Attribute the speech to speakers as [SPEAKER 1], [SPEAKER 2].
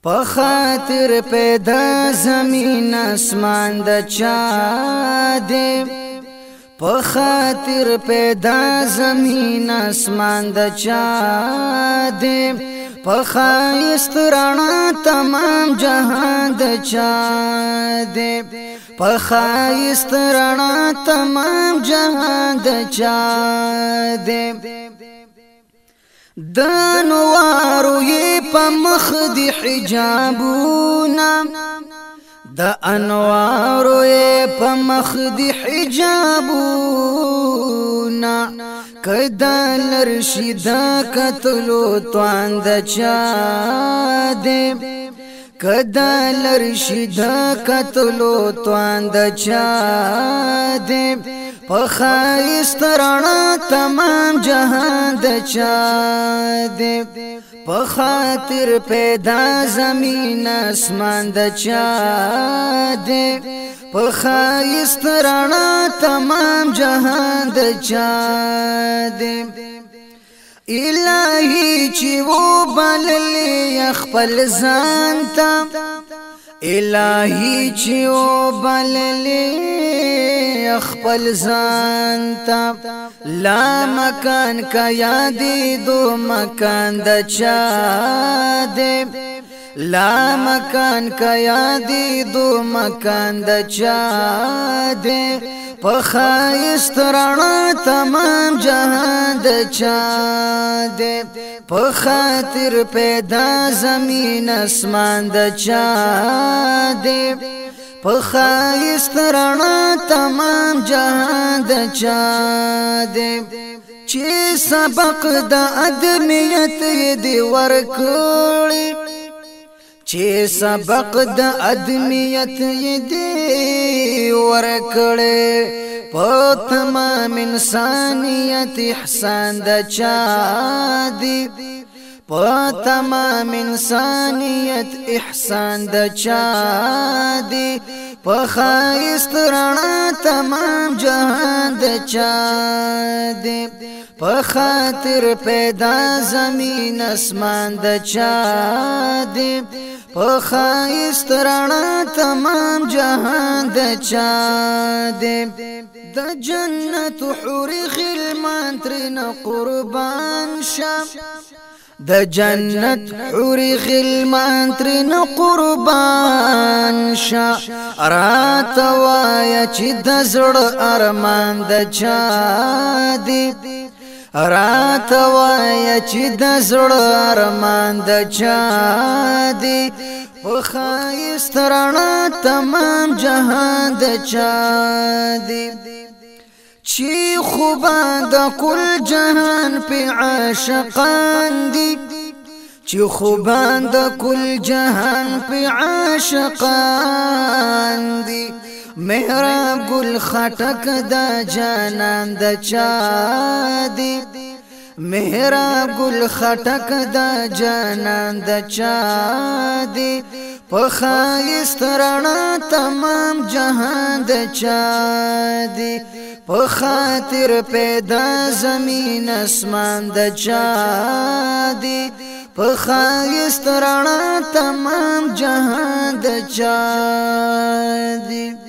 [SPEAKER 1] په خاطر پیدا زمین اسمان د چا دے په خاطر پیدا زمین اسمان د چا دے په خایست رڼا تمام جهان د چا دے په خایست رڼا تمام جهان د چا دے د انوارو یې په مخ دی حجابونا د انوارو یې په مخ دی حجابونا کدا لرشي د کتلو توان د چا دې کدا لرشي د کتلو توان د چا دې په خایست رڼا تمام جهان د چا دې په خاطر پیدا زمین اسمان د چا دې په خایست رڼا تمام جهان د چا دې الہی چې و بللی خپل ځان ته الہی چې و بللی خپل ځان ته لا مکان کا یادې دو مکان د چا دې لا مکان کا یادې دو مکان د چا دې په خایست رڼا تمام جهان د چا دې په خاطر پیدا زمین اسمان د چا دې په خایست رڼا تمام جهان د چا دې چې سبق د ادمیت دې ورکړي چې سبق د ادمیت دې ورکړي په تمام انسانیت احسان د چا دې په تمام انسانیت احسان د چا دې په خایست رڼا تمام جهان د چا دې په خاطر پیدا زمین اسمان د چا دې په خایست رڼا تمام جهان د چا دې د جنت حور غلمان ترنه قربان شم د جنت حور غلمان ترنه قربان شا رات وایا چې د زړه ارمان د چا دې رات وایا چې د زړه ارمان د چا دې په خایست رڼا تمام جهان د چا دې چې خوبان د کل جهان په عاشقان دي چې خوبان د کل جهان په عاشقان دي محراب گل خټک د جانان د چا دي محراب گل خټک د جانان د چا دي په خایست رڼا تمام جهان د چا دي په خاطر پیدا زمین اسمان د چا دې په خایست رڼا تمام جهان د چا دې